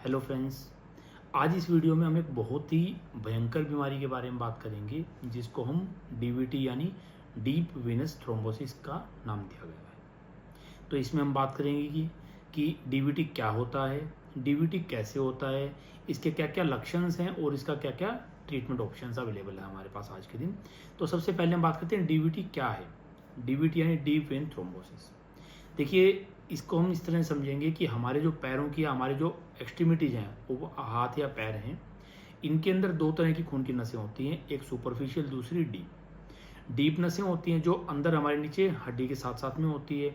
Hello friends. आज इस video में हम एक बहुत ही भयंकर बीमारी के बारे में बात करेंगे जिसको हम डीवीटी यानी डीप वेनस थ्रोम्बोसिस का नाम दिया गया है। तो इसमें हम बात करेंगे कि डीवीटी क्या होता है, डीवीटी कैसे होता है, इसके क्या क्या लक्षण हैं और इसका क्या क्या ट्रीटमेंट ऑप्शंस अवेलेबल है हमारे पास आज के दिन। तो सबसे पहले हम बात करते हैं डीवीटी क्या है। डीवीटी यानी डीप वेन थ्रोम्बोसिस। देखिए, इसको हम इस तरह से समझेंगे कि हमारे जो पैरों की हमारे जो एक्सट्रीमिटीज हैं, वो हाथ या पैर हैं, इनके अंदर दो तरह की खून की नसें होती हैं, एक सुपरफिशियल, दूसरी डीप। डीप नसें होती हैं जो अंदर हमारे नीचे हड्डी के साथ साथ में होती है,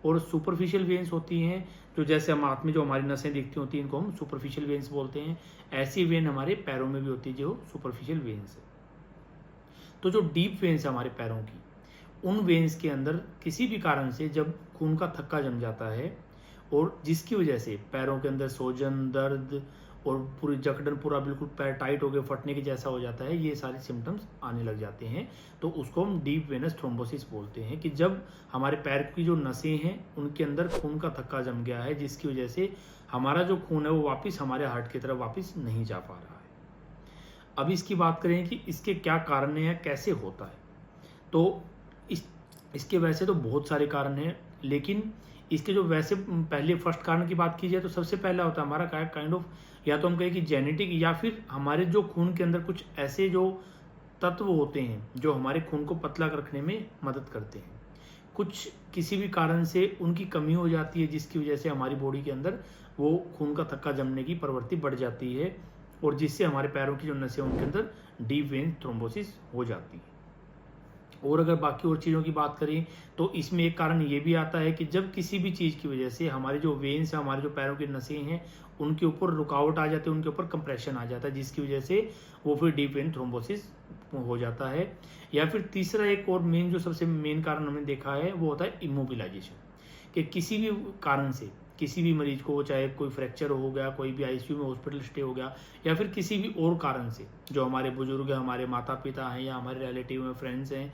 और सुपरफिशियल वेन्स होती हैं जो जैसे हम हाथ में जो हमारी नसें दिखती होती हैं, इनको हम सुपरफिशियल वेन्स बोलते हैं। ऐसी वेन हमारे पैरों में भी होती है जो सुपरफिशियल वेन्स है। तो जो डीप वेन्स है हमारे पैरों की, उन वेन्स के अंदर किसी भी कारण से जब खून का थक्का जम जाता है और जिसकी वजह से पैरों के अंदर सूजन, दर्द और पूरी जकड़न, पूरा बिल्कुल पैर टाइट हो गए, फटने के जैसा हो जाता है, ये सारे सिम्टम्स आने लग जाते हैं, तो उसको हम डीप वेनस थ्रोम्बोसिस बोलते हैं। कि जब हमारे पैर की जो नसें हैं उनके अंदर खून का थक्का जम गया है, जिसकी वजह से हमारा जो खून है वो वापस हमारे हार्ट की तरफ वापस नहीं जा पा रहा है। अब इसकी बात करें कि इसके क्या कारण है, कैसे होता है। तो इसके वैसे तो बहुत सारे कारण हैं, लेकिन इसके जो वैसे पहले फर्स्ट कारण की बात की जाए तो सबसे पहला होता है हमारा काइंड ऑफ, या तो हम कहें कि जेनेटिक, या फिर हमारे जो खून के अंदर कुछ ऐसे जो तत्व होते हैं जो हमारे खून को पतला रखने में मदद करते हैं। कुछ किसी भी कारण से उनकी कमी हो जाती है, जिसकी वजह से हमारी बॉडी के अंदर वो खून का थक्का जमने की प्रवृत्ति बढ़ जाती है, और जिससे हमारे पैरों की जो नसें उनके अंदर डीप वेन थ्रोम्बोसिस हो जाती है। और अगर बाकी और चीज़ों की बात करें तो इसमें एक कारण ये भी आता है कि जब किसी भी चीज़ की वजह से हमारे जो वेन्स हैं, हमारे जो पैरों की नसें हैं, उनके ऊपर रुकावट आ जाती है, उनके ऊपर कंप्रेशन आ जाता है, जिसकी वजह से वो फिर डीप वेन थ्रोम्बोसिस हो जाता है। या फिर तीसरा एक और मेन, जो सबसे मेन कारण हमने देखा है, वो होता है इमोबिलाइजेशन। कि किसी भी कारण से किसी भी मरीज को, चाहे कोई फ्रैक्चर हो गया, कोई भी आईसीयू में हॉस्पिटल स्टे हो गया, या फिर किसी भी और कारण से, जो हमारे बुजुर्ग हैं, हमारे माता पिता हैं, या हमारे रिलेटिव में फ्रेंड्स हैं,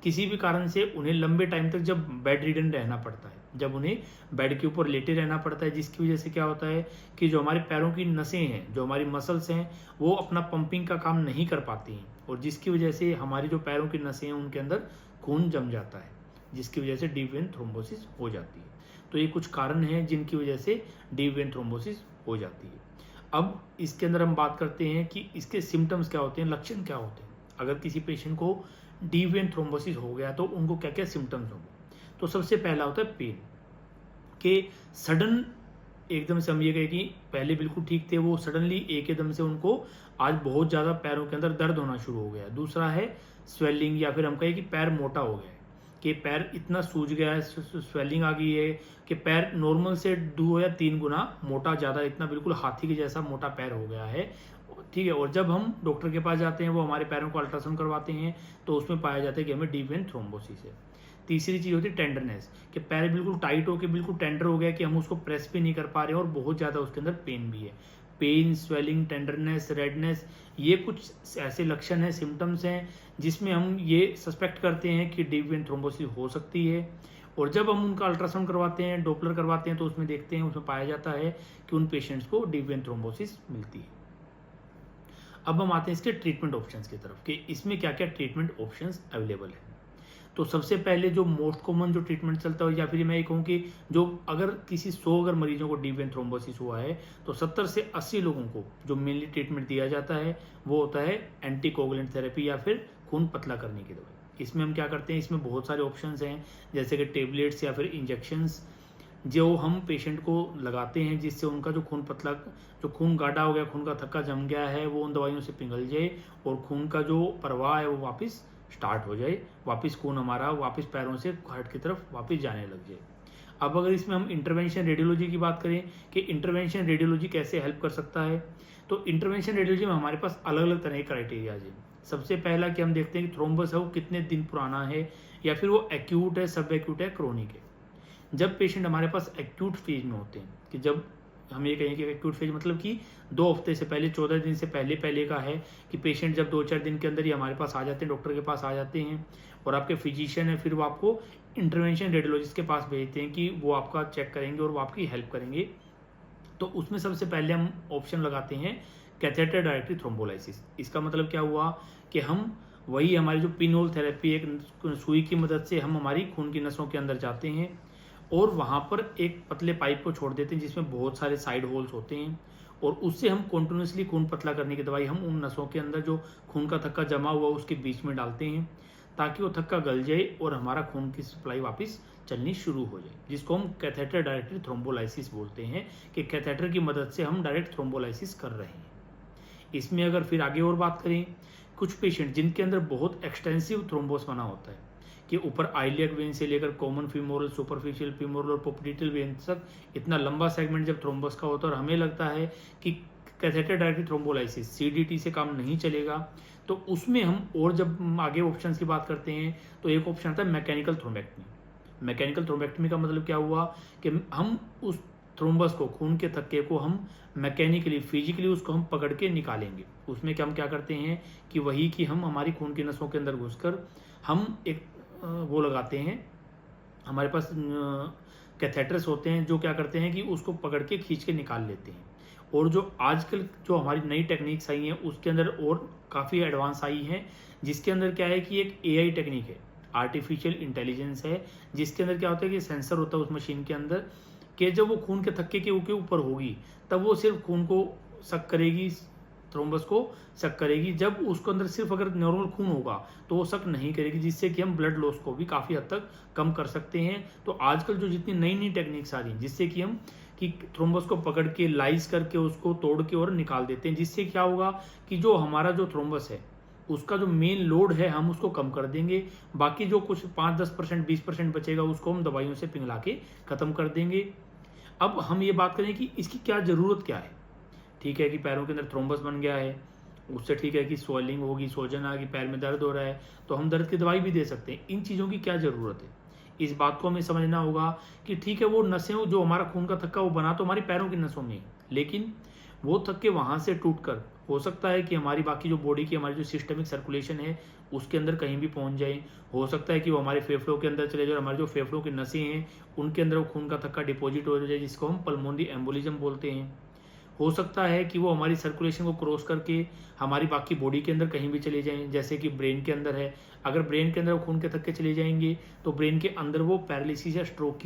किसी भी कारण से उन्हें लंबे टाइम तक जब बेड रिडन रहना पड़ता है, जब उन्हें बेड के ऊपर लेटे रहना पड़ता है, जिसकी वजह से क्या होता है कि जो हमारे पैरों की नसें हैं, जो हमारी मसल्स हैं, वो अपना पंपिंग का काम नहीं कर पाती हैं, और जिसकी वजह से हमारी जो पैरों की नसें हैं उनके अंदर खून जम जाता है, जिसकी वजह से डीप वेन थ्रोम्बोसिस हो जाती है। तो ये कुछ कारण हैं जिनकी वजह से डीप वेन थ्रोम्बोसिस हो जाती है। अब इसके अंदर हम बात करते हैं कि इसके सिम्टम्स क्या होते हैं, लक्षण क्या होते हैं। अगर किसी पेशेंट को डीप वेन थ्रोम्बोसिस हो गया तो उनको क्या क्या सिम्टम्स होंगे। तो सबसे पहला होता है पेन, के सडन एकदम से हम ये कहें कि पहले बिल्कुल ठीक थे, वो सडनली एक एकदम से उनको आज बहुत ज़्यादा पैरों के अंदर दर्द होना शुरू हो गया। दूसरा है स्वेलिंग, या फिर हम कहें कि पैर मोटा हो गया है, कि पैर इतना सूज गया है, स्वेलिंग आ गई है कि पैर नॉर्मल से 2 या 3 गुना मोटा, ज़्यादा, इतना बिल्कुल हाथी के जैसा मोटा पैर हो गया है। ठीक है, और जब हम डॉक्टर के पास जाते हैं, वो हमारे पैरों को अल्ट्रासाउंड करवाते हैं, तो उसमें पाया जाता है कि हमें डीप वेन थ्रोम्बोसिस है। तीसरी चीज़ होती है टेंडरनेस, कि पैर बिल्कुल टाइट होकर बिल्कुल टेंडर हो गया कि हम उसको प्रेस भी नहीं कर पा रहे हैं, और बहुत ज़्यादा उसके अंदर पेन भी है। पेन, स्वेलिंग, टेंडरनेस, रेडनेस, ये कुछ ऐसे लक्षण हैं, सिम्टम्स हैं, जिसमें हम ये सस्पेक्ट करते हैं कि डीप वेन थ्रोम्बोसिस हो सकती है। और जब हम उनका अल्ट्रासाउंड करवाते हैं, डॉपलर करवाते हैं, तो उसमें देखते हैं, उसमें पाया जाता है कि उन पेशेंट्स को डीप वेन थ्रोम्बोसिस मिलती है। अब हम आते हैं इसके ट्रीटमेंट ऑप्शंस की तरफ, कि इसमें क्या क्या ट्रीटमेंट ऑप्शंस अवेलेबल है। तो सबसे पहले जो मोस्ट कॉमन जो ट्रीटमेंट चलता है, या फिर मैं ये कहूँ कि जो अगर किसी 100 अगर मरीजों को डीप वेन थ्रोम्बोसिस हुआ है, तो 70 से 80 लोगों को जो मेनली ट्रीटमेंट दिया जाता है वो होता है एंटीकोगुलेंट थेरेपी, या फिर खून पतला करने की दवाई। इसमें हम क्या करते हैं, इसमें बहुत सारे ऑप्शंस हैं, जैसे कि टेबलेट्स या फिर इंजेक्शंस, जो हम पेशेंट को लगाते हैं, जिससे उनका जो खून पतला, जो खून गाढ़ा हो गया, खून का थक्का जम गया है, वो उन दवाइयों से पिघल जाए, और खून का जो प्रवाह है वो वापस स्टार्ट हो जाए, वापस खून हमारा वापस पैरों से हार्ट की तरफ वापस जाने लग जाए। अब अगर इसमें हम इंटरवेंशन रेडियोलॉजी की बात करें कि इंटरवेंशन रेडियोलॉजी कैसे हेल्प कर सकता है, तो इंटरवेंशन रेडियोलॉजी में हमारे पास अलग अलग तरह के क्राइटेरियाज हैं। सबसे पहला कि हम देखते हैं कि थ्रोम्बस है वो कितने दिन पुराना है, या फिर वो एक्यूट है, सब एक्यूट है, क्रोनिक है। जब पेशेंट हमारे पास एक्यूट फेज में होते हैं, कि जब हम ये कहें कि एक्यूट फेज मतलब कि 2 हफ्ते से पहले, 14 दिन से पहले पहले का है, कि पेशेंट जब 2-4 दिन के अंदर ही हमारे पास आ जाते हैं, डॉक्टर के पास आ जाते हैं, और आपके फिजिशियन है, फिर वो आपको इंटरवेंशन रेडियोलॉजिस्ट के पास भेजते हैं कि वो आपका चेक करेंगे और वो आपकी हेल्प करेंगे तो उसमें सबसे पहले हम ऑप्शन लगाते हैं कैथेटर डायरेक्टली थ्रोम्बोलाइसिस। इसका मतलब क्या हुआ कि हम वही हमारी जो पिन होल थेरेपी, एक सुई की मदद से हम हमारी खून की नसों के अंदर जाते हैं और वहाँ पर एक पतले पाइप को छोड़ देते हैं जिसमें बहुत सारे साइड होल्स होते हैं, और उससे हम कॉन्टिन्यूसली खून पतला करने की दवाई हम उन नसों के अंदर जो खून का थक्का जमा हुआ उसके बीच में डालते हैं, ताकि वो थक्का गल जाए और हमारा खून की सप्लाई वापस चलनी शुरू हो जाए, जिसको हम कैथेटर डायरेक्टली थ्रोम्बोलाइसिस बोलते हैं, कि कैथेटर की मदद से हम डायरेक्ट थ्रोम्बोलाइसिस कर रहे हैं। इसमें अगर फिर आगे और बात करें, कुछ पेशेंट जिनके अंदर बहुत एक्सटेंसिव थ्रोम्बोस बना होता है कि ऊपर आइलियक वेन से लेकर कॉमन फीमोरल, सुपरफिशियल फीमोरल और पोप्टिकल वेन तक इतना लंबा सेगमेंट जब थ्रोम्बस का होता है और हमें लगता है कि कैथेटर डायरेक्टली थ्रोम्बोलाइसिस सीडीटी से काम नहीं चलेगा, तो उसमें हम और जब आगे ऑप्शंस की बात करते हैं तो एक ऑप्शन आता है मैकेनिकल थ्रोम्बेक्टमी। मैकेनिकल थ्रोम्बेक्टमी का मतलब क्या हुआ कि हम उस थ्रोम्बस को, खून के थक्के को हम मैकेनिकली, फिजिकली उसको हम पकड़ के निकालेंगे। उसमें हम क्या करते हैं कि वही कि हम हमारी खून की नसों के अंदर घुसकर हम एक वो लगाते हैं, हमारे पास कैथेटर्स होते हैं जो क्या करते हैं कि उसको पकड़ के खींच के निकाल लेते हैं। और जो आजकल जो हमारी नई टेक्निक्स आई हैं उसके अंदर और काफ़ी एडवांस आई हैं, जिसके अंदर क्या है कि एक एआई टेक्निक है, आर्टिफिशियल इंटेलिजेंस है, जिसके अंदर क्या होता है कि सेंसर होता है उस मशीन के अंदर, कि जब वो खून के थक्के के ऊपर होगी तब वो सिर्फ खून को सक करेगी, थ्रोम्बस को सक करेगी। जब उसके अंदर सिर्फ अगर नॉर्मल खून होगा तो वो सक नहीं करेगी, जिससे कि हम ब्लड लॉस को भी काफ़ी हद तक कम कर सकते हैं। तो आजकल जो जितनी नई नई टेक्निक्स आ रही हैं जिससे कि हम कि थ्रोम्बस को पकड़ के लाइस करके उसको तोड़ के और निकाल देते हैं, जिससे क्या होगा कि जो हमारा जो थ्रोम्बस है उसका जो मेन लोड है हम उसको कम कर देंगे। बाकी जो कुछ 5-10% 20% बचेगा उसको हम दवाइयों से पिघला के ख़त्म कर देंगे। अब हम ये बात करें कि इसकी क्या ज़रूरत क्या है। ठीक है कि पैरों के अंदर थ्रोम्बस बन गया है, उससे ठीक है कि स्वेलिंग होगी, सोजन आ गई, पैर में दर्द हो रहा है, तो हम दर्द की दवाई भी दे सकते हैं। इन चीज़ों की क्या ज़रूरत है, इस बात को हमें समझना होगा कि ठीक है वो नसें जो हमारा खून का थक्का वो बना तो हमारी पैरों की नसों में है, लेकिन वो थक्के वहाँ से टूटकर हो सकता है कि हमारी बाकी जो बॉडी की हमारी जो सिस्टमिक सर्कुलेशन है उसके अंदर कहीं भी पहुँच जाए। हो सकता है कि वो हमारे फेफड़ों के अंदर चले जाए और हमारे जो फेफड़ों की नसें हैं उनके अंदर वो खून का थक्का डिपॉजिट हो जाए, जिसको हम पल्मोनरी एम्बोलिज्म बोलते हैं। हो सकता है कि वो हमारी सर्कुलेशन को क्रॉस करके हमारी बाकी बॉडी के अंदर कहीं भी चले जाएं, जैसे कि ब्रेन के अंदर है। अगर ब्रेन के अंदर वो खून के थक्के चले जाएंगे तो ब्रेन के अंदर वो पैरालिसिस या स्ट्रोक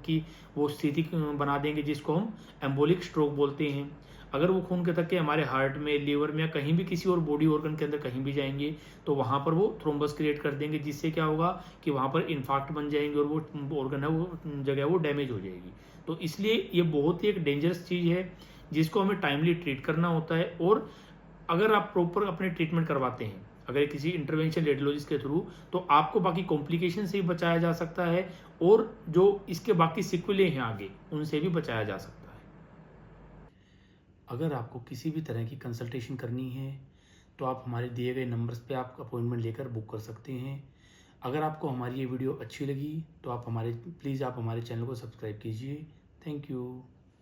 की वो स्थिति बना देंगे, जिसको हम एम्बोलिक स्ट्रोक बोलते हैं। अगर वो खून के थक्के हमारे हार्ट में, लिवर में या कहीं भी किसी और बॉडी ऑर्गन के अंदर कहीं भी जाएंगे तो वहाँ पर वो थ्रोम्बस क्रिएट कर देंगे, जिससे क्या होगा कि वहाँ पर इन्फार्क्ट बन जाएंगे और वो ऑर्गन है, वो जगह वो डैमेज हो जाएगी। तो इसलिए ये बहुत ही एक डेंजरस चीज़ है जिसको हमें टाइमली ट्रीट करना होता है। और अगर आप प्रॉपर अपने ट्रीटमेंट करवाते हैं, अगर किसी इंटरवेंशन रेडियोलॉजिस्ट के थ्रू, तो आपको बाकी कॉम्प्लिकेशन से भी बचाया जा सकता है और जो इसके बाकी सिक्वेलें हैं आगे उनसे भी बचाया जा सकता है। अगर आपको किसी भी तरह की कंसल्टेशन करनी है तो आप हमारे दिए गए नंबर्स पे आप अपॉइंटमेंट लेकर बुक कर सकते हैं। अगर आपको हमारी ये वीडियो अच्छी लगी तो प्लीज़ आप हमारे चैनल को सब्सक्राइब कीजिए। Thank you.